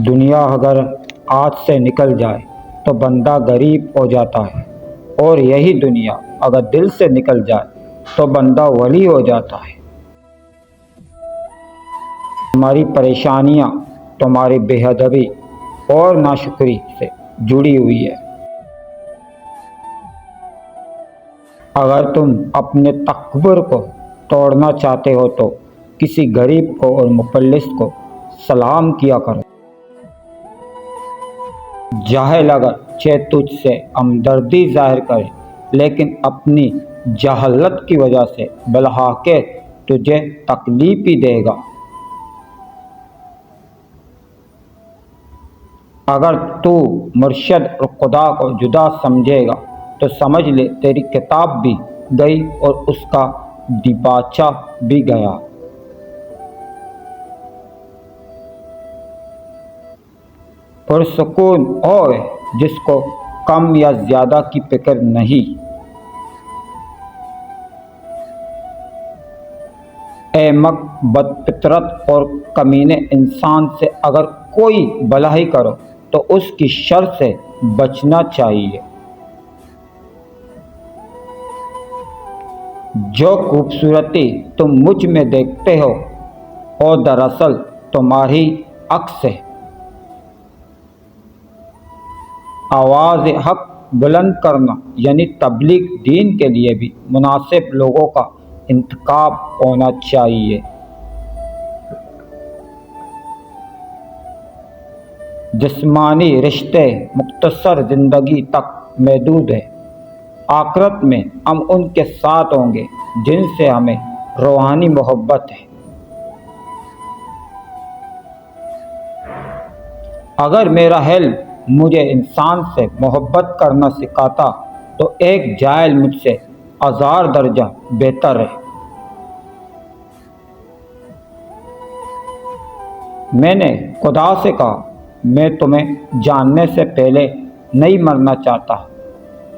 دنیا اگر ہاتھ سے نکل جائے تو بندہ غریب ہو جاتا ہے، اور یہی دنیا اگر دل سے نکل جائے تو بندہ ولی ہو جاتا ہے۔ تمہاری پریشانیاں تمہاری بے ادبی اور ناشکری سے جڑی ہوئی ہے۔ اگر تم اپنے تکبر کو توڑنا چاہتے ہو تو کسی غریب کو اور مفلس کو سلام کیا کرو۔ جاہل اگرچہ تجھ سے ہمدردی ظاہر کرے لیکن اپنی جہالت کی وجہ سے بالحق تجھے تکلیف ہی دے گا۔ اگر تو مرشد اور خدا کو جدا سمجھے گا تو سمجھ لے تیری کتاب بھی گئی اور اس کا دیباچہ بھی گیا۔ پرسکون اور جس کو کم یا زیادہ کی فکر نہیں۔ احمق، بدفطرت اور کمینے انسان سے اگر کوئی بھلائی کرو تو اس کی شر سے بچنا چاہیے۔ جو خوبصورتی تم مجھ میں دیکھتے ہو وہ دراصل تمہاری عکس ہے۔ آواز حق بلند کرنا یعنی تبلیغ دین کے لیے بھی مناسب لوگوں کا انتخاب ہونا چاہیے۔ جسمانی رشتے مختصر زندگی تک محدود ہیں، آخرت میں ہم ان کے ساتھ ہوں گے جن سے ہمیں روحانی محبت ہے۔ اگر میرا علم مجھے انسان سے محبت کرنا سکھاتا تو ایک جاہل مجھ سے 1000 درجہ بہتر ہے۔ میں نے خدا سے کہا میں تمہیں جاننے سے پہلے نہیں مرنا چاہتا۔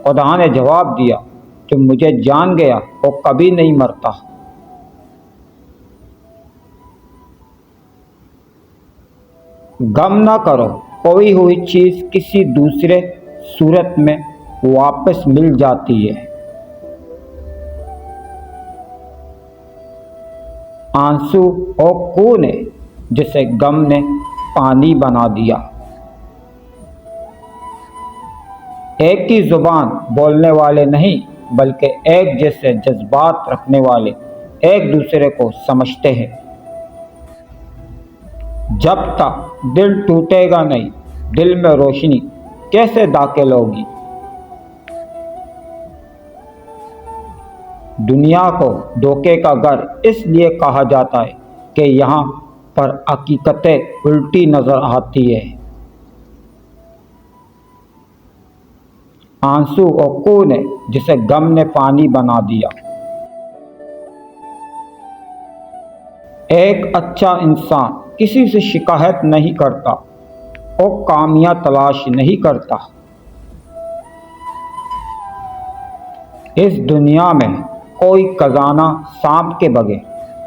خدا نے جواب دیا جو مجھے جان گیا وہ کبھی نہیں مرتا۔ غم نہ کرو، کھوئی ہوئی چیز کسی دوسرے صورت میں واپس مل جاتی ہے۔ آنسو اور خون ہے جسے غم نے پانی بنا دیا۔ ایک ہی زبان بولنے والے نہیں بلکہ ایک جیسے جذبات رکھنے والے ایک دوسرے کو سمجھتے ہیں۔ جب تک دل ٹوٹے گا نہیں دل میں روشنی کیسے داخل ہوگی؟ دنیا کو دھوکے کا گھر اس لیے کہا جاتا ہے کہ یہاں پر حقیقتیں الٹی نظر آتی ہے۔ آنسو اور خون ہے جسے غم نے پانی بنا دیا۔ ایک اچھا انسان کسی سے شکایت نہیں کرتا اور کامیاں تلاش نہیں کرتا۔ اس دنیا میں کوئی خزانہ سانپ کے بغیر،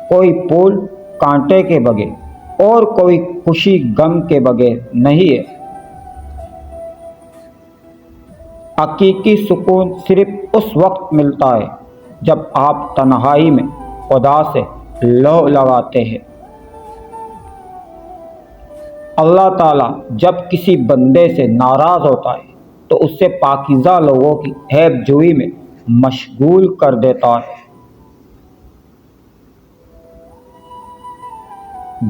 کوئی پھول کانٹے کے بغیر اور کوئی خوشی غم کے بغیر نہیں ہے۔ حقیقی سکون صرف اس وقت ملتا ہے جب آپ تنہائی میں خدا سے لو لگاتے ہیں۔ اللہ تعالیٰ جب کسی بندے سے ناراض ہوتا ہے تو اسے پاکیزہ لوگوں کی عیب جوئی میں مشغول کر دیتا ہے۔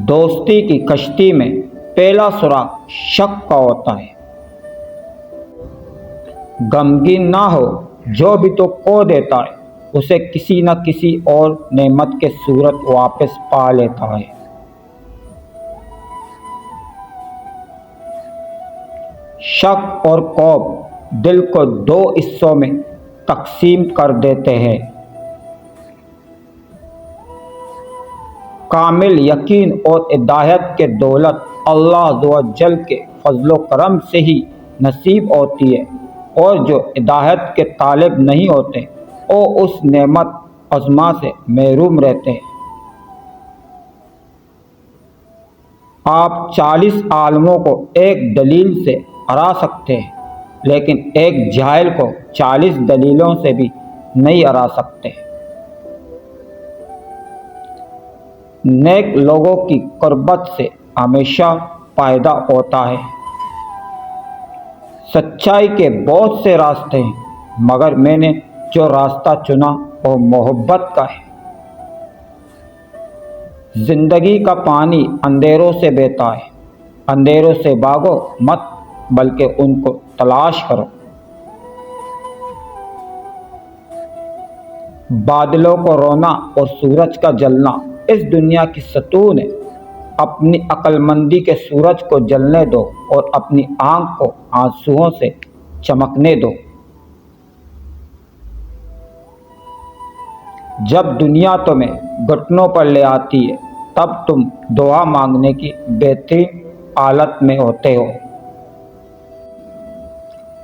دوستی کی کشتی میں پہلا سراغ شک کا ہوتا ہے۔ غمگین نہ ہو، جو بھی تو کھو دیتا ہے اسے کسی نہ کسی اور نعمت کے صورت واپس پا لیتا ہے۔ شک اور خوف دل کو 2 حصوں میں تقسیم کر دیتے ہیں۔ کامل یقین اور ہدایت کے دولت اللہ عز و جل کے فضل و کرم سے ہی نصیب ہوتی ہے، اور جو ہدایت کے طالب نہیں ہوتے وہ اس نعمت عظمیٰ سے محروم رہتے ہیں۔ آپ 40 عالموں کو ایک دلیل سے ہرا سکتے ہیں، لیکن ایک جاہل کو 40 دلیلوں سے بھی نہیں ہرا سکتے۔ نیک لوگوں کی قربت سے ہمیشہ فائدہ ہوتا ہے۔ سچائی کے بہت سے راستے ہیں، مگر میں نے جو راستہ چنا وہ محبت کا ہے۔ زندگی کا پانی اندھیروں سے بہتا ہے، اندھیروں سے بھاگو مت بلکہ ان کو تلاش کرو۔ بادلوں کو رونا اور سورج کا جلنا اس دنیا کی ستون ہے۔ اپنی عقل مندی کے سورج کو جلنے دو اور اپنی آنکھ کو آنسوؤں سے چمکنے دو۔ جب دنیا تمہیں گھٹنوں پر لے آتی ہے تب تم دعا مانگنے کی بہترین حالت میں ہوتے ہو۔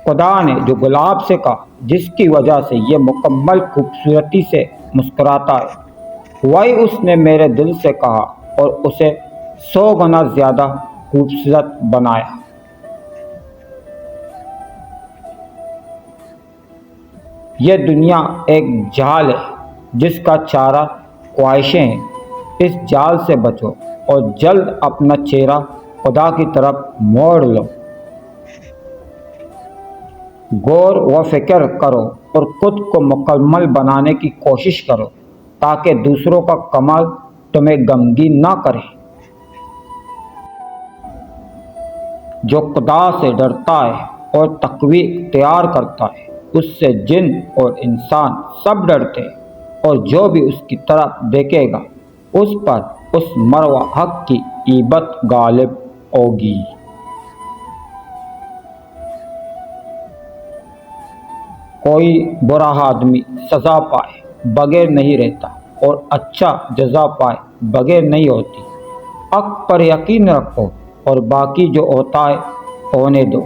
خدا نے جو گلاب سے کہا، جس کی وجہ سے یہ مکمل خوبصورتی سے مسکراتا ہے، وہی اس نے میرے دل سے کہا اور اسے 100 گنا زیادہ خوبصورت بنایا۔ یہ دنیا ایک جال ہے جس کا چارہ خواہشیں ہیں۔ اس جال سے بچو اور جلد اپنا چہرہ خدا کی طرف موڑ لو۔ غور و فکر کرو اور خود کو مکمل بنانے کی کوشش کرو تاکہ دوسروں کا کمال تمہیں غمگین نہ کرے۔ جو خدا سے ڈرتا ہے اور تقوی اختیار کرتا ہے، اس سے جن اور انسان سب ڈرتے ہیں، اور جو بھی اس کی طرف دیکھے گا اس پر اس مروہ حق کی ہیبت غالب ہوگی۔ کوئی برا آدمی سزا پائے بغیر نہیں رہتا اور اچھا جزا پائے بغیر نہیں ہوتی۔ حق پر یقین رکھو اور باقی جو ہوتا ہے ہونے دو۔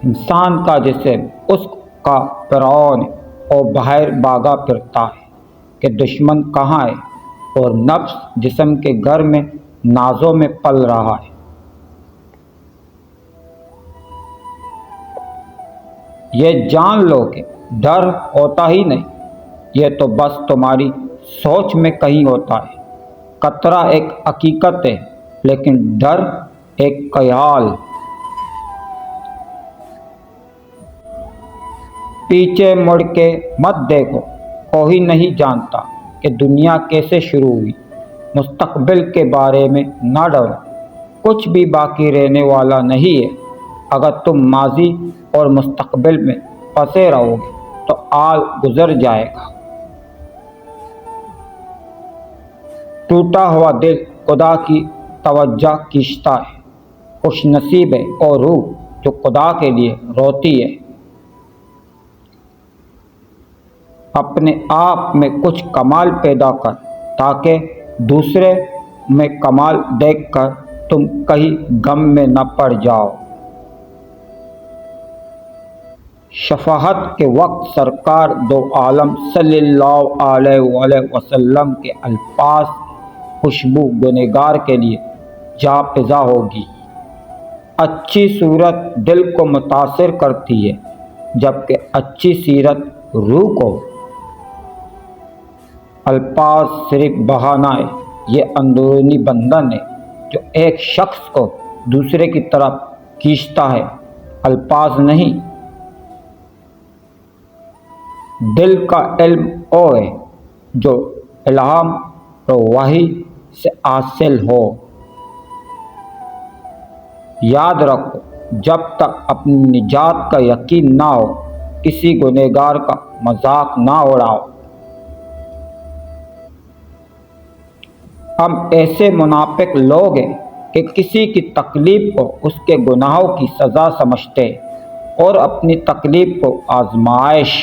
انسان کا جسم اس کا فرعون ہے اور باہر بھاگا پھرتا ہے کہ دشمن کہاں ہے، اور نفس جسم کے گھر میں نازوں میں پل رہا ہے۔ یہ جان لو کہ ڈر ہوتا ہی نہیں، یہ تو بس تمہاری سوچ میں کہیں ہوتا ہے۔ خطرہ ایک حقیقت ہے لیکن ڈر ایک خیال۔ پیچھے مڑ کے مت دیکھو، کوئی نہیں جانتا کہ دنیا کیسے شروع ہوئی۔ مستقبل کے بارے میں نہ ڈرو، کچھ بھی باقی رہنے والا نہیں ہے۔ اگر تم ماضی اور مستقبل میں پھنسے رہو گے تو حال گزر جائے گا۔ ٹوٹا ہوا دل خدا کی توجہ کھینچتا ہے۔ خوش نصیب ہے اور روح جو خدا کے لیے روتی ہے۔ اپنے آپ میں کچھ کمال پیدا کر تاکہ دوسرے میں کمال دیکھ کر تم کہیں غم میں نہ پڑ جاؤ۔ شفاعت کے وقت سرکار دو عالم صلی اللہ علیہ وآلہ وسلم کے الفاظ خوشبو گنہگار کے لیے جا فضا ہوگی۔ اچھی صورت دل کو متاثر کرتی ہے جبکہ اچھی سیرت روح کو۔ الفاظ صرف بہانہ ہے، یہ اندرونی بندھن ہے جو ایک شخص کو دوسرے کی طرف کھینچتا ہے، الفاظ نہیں۔ دل کا علم وہ ہے جو الہام و وحی سے حاصل ہو۔ یاد رکھو، جب تک اپنی نجات کا یقین نہ ہو کسی گنہگار کا مذاق نہ اڑاؤ۔ ہم ایسے منافق لوگ ہیں کہ کسی کی تکلیف کو اس کے گناہوں کی سزا سمجھتے اور اپنی تکلیف کو آزمائش۔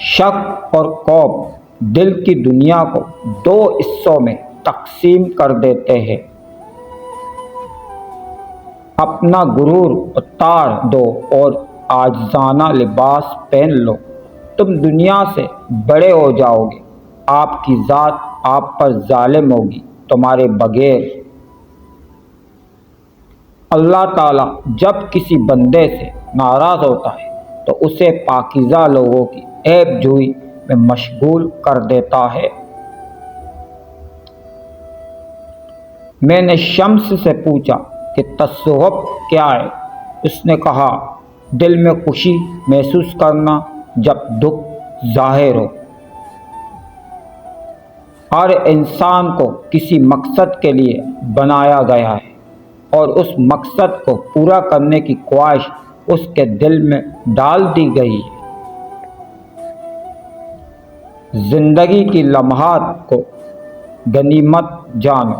شک اور خوف دل کی دنیا کو 2 حصوں میں تقسیم کر دیتے ہیں۔ اپنا غرور اتار دو اور عاجزانہ لباس پہن لو، تم دنیا سے بڑے ہو جاؤ گے۔ آپ کی ذات آپ پر ظالم ہوگی تمہارے بغیر۔ اللہ تعالیٰ جب کسی بندے سے ناراض ہوتا ہے تو اسے پاکیزہ لوگوں کی عیب جوئی میں مشغول کر دیتا ہے۔ میں نے شمس سے پوچھا کہ تصوف کیا ہے؟ اس نے کہا، دل میں خوشی محسوس کرنا جب دکھ ظاہر ہو۔ ہر انسان کو کسی مقصد کے لیے بنایا گیا ہے اور اس مقصد کو پورا کرنے کی خواہش اس کے دل میں ڈال دی گئی ہے۔ زندگی کی لمحات کو غنیمت جانو،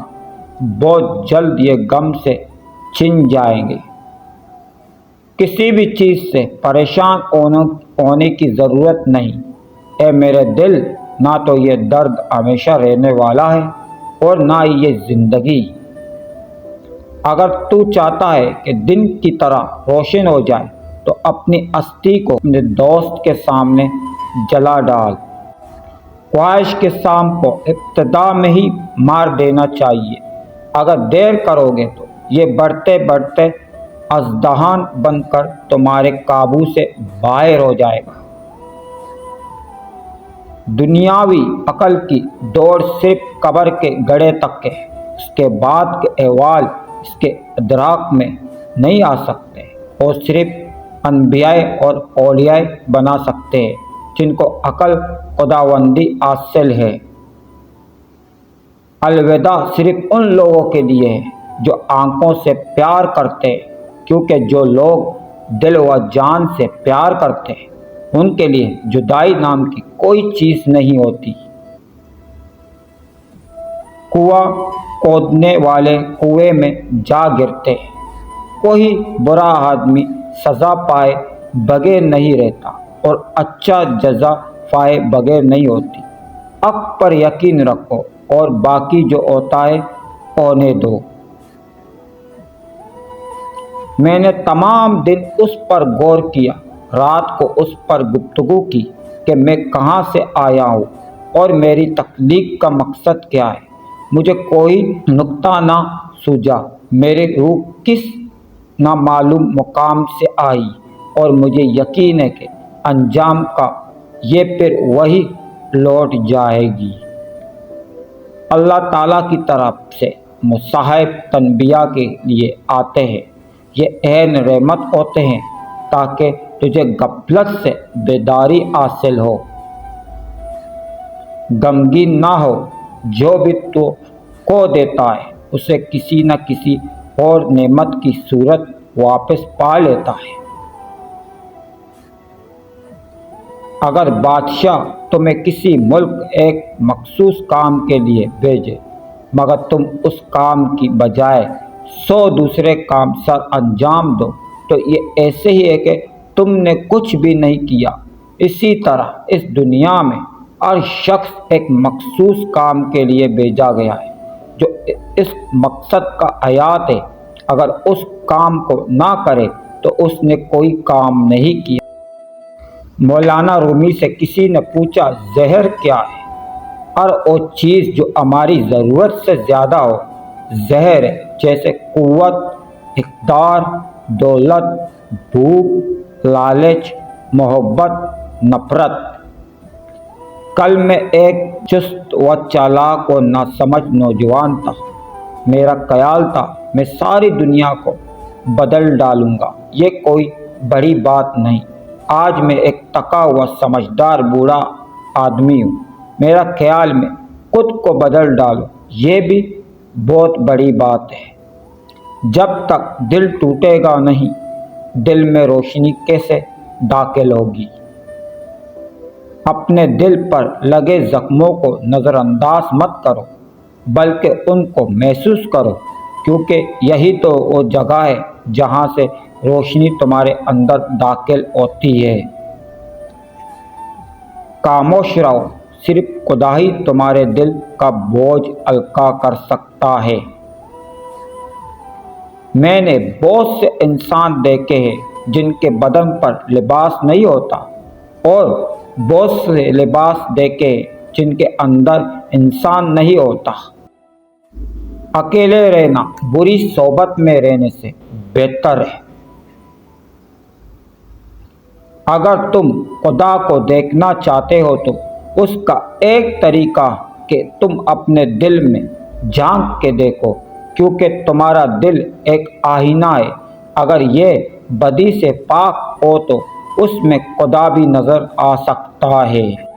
بہت جلد یہ غم سے چھن جائیں گے۔ کسی بھی چیز سے پریشان ہونے کی ضرورت نہیں۔ اے میرے دل، نہ تو یہ درد ہمیشہ رہنے والا ہے اور نہ یہ زندگی۔ اگر تو چاہتا ہے کہ دن کی طرح روشن ہو جائے تو اپنی ہستی کو اپنے دوست کے سامنے جلا ڈال۔ خواہش کے سام کو ابتدا میں ہی مار دینا چاہیے۔ اگر دیر کرو گے تو یہ بڑھتے بڑھتے اژدہان بن کر تمہارے قابو سے باہر ہو جائے گا۔ دنیاوی عقل کی دوڑ صرف قبر کے گڑھے تک ہے۔ اس کے بعد کے احوال اس کے ادراک میں نہیں آ سکتے اور صرف انبیاء اور اولیاء بنا سکتے ہیں جن کو عقل خداوندی حاصل ہے۔ الوداع صرف ان لوگوں کے لیے ہے جو آنکھوں سے پیار کرتے ہیں، کیونکہ جو لوگ دل و جان سے پیار کرتے ہیں ان کے لیے جدائی نام کی کوئی چیز نہیں ہوتی۔ کنواں کھودنے والے کنویں میں جا گرتے ہیں۔ کوئی برا آدمی سزا پائے بغیر نہیں رہتا اور اچھا جزا پائے بغیر نہیں ہوتی۔ حق پر یقین رکھو اور باقی جو ہوتا ہے ہونے دو۔ میں نے تمام دن اس پر غور کیا، رات کو اس پر گفتگو کی کہ میں کہاں سے آیا ہوں اور میری تخلیق کا مقصد کیا ہے۔ مجھے کوئی نقطہ نہ سوجھا۔ میری روح کس نامعلوم مقام سے آئی اور مجھے یقین ہے کہ انجام کا یہ پھر وہی لوٹ جائے گی۔ اللہ تعالیٰ کی طرف سے مصاحب تنبیہ کے لیے آتے ہیں۔ یہ عین رحمت ہوتے ہیں تاکہ تجھے غفلت سے بیداری حاصل ہو۔ غمگین نہ ہو، جو بھی تو کو دیتا ہے اسے کسی نہ کسی اور نعمت کی صورت واپس پا لیتا ہے۔ اگر بادشاہ تمہیں کسی ملک ایک مخصوص کام کے لیے بھیجے مگر تم اس کام کی بجائے 100 دوسرے کام سر انجام دو تو یہ ایسے ہی ہے کہ تم نے کچھ بھی نہیں کیا۔ اسی طرح اس دنیا میں ہر شخص ایک مخصوص کام کے لیے بھیجا گیا ہے جو اس مقصد کا حیات ہے۔ اگر اس کام کو نہ کرے تو اس نے کوئی کام نہیں کیا۔ مولانا رومی سے کسی نے پوچھا، زہر کیا ہے؟ ہر وہ چیز جو ہماری ضرورت سے زیادہ ہو زہر ہے، جیسے قوت، اقتدار، دولت، بھوک، لالچ، محبت، نفرت۔ کل میں ایک چست و چالاک و ناسمجھ نوجوان تھا۔ میرا خیال تھا میں ساری دنیا کو بدل ڈالوں گا، یہ کوئی بڑی بات نہیں۔ آج میں ایک تکا ہوا سمجھدار بوڑھا آدمی ہوں۔ میرا خیال میں خود کو بدل ڈالو، یہ بھی بہت بڑی بات ہے۔ جب تک دل ٹوٹے گا نہیں، دل میں روشنی کیسے داخل ہوگی؟ اپنے دل پر لگے زخموں کو نظر انداز مت کرو بلکہ ان کو محسوس کرو، کیونکہ یہی تو وہ جگہ ہے جہاں سے روشنی تمہارے اندر داخل ہوتی ہے۔ خاموش رہو، صرف خدا ہی تمہارے دل کا بوجھ ہلکا کر سکتا ہے۔ میں نے بہت سے انسان دیکھے ہیں جن کے بدن پر لباس نہیں ہوتا اور بہت سے لباس دیکھے جن کے اندر انسان نہیں ہوتا۔ اکیلے رہنا بری صحبت میں رہنے سے بہتر ہے۔ اگر تم خدا کو دیکھنا چاہتے ہو تو اس کا ایک طریقہ کہ تم اپنے دل میں جھانک کے دیکھو، کیونکہ تمہارا دل ایک آئینہ ہے۔ اگر یہ بدی سے پاک ہو تو اس میں خدا بھی نظر آ سکتا ہے۔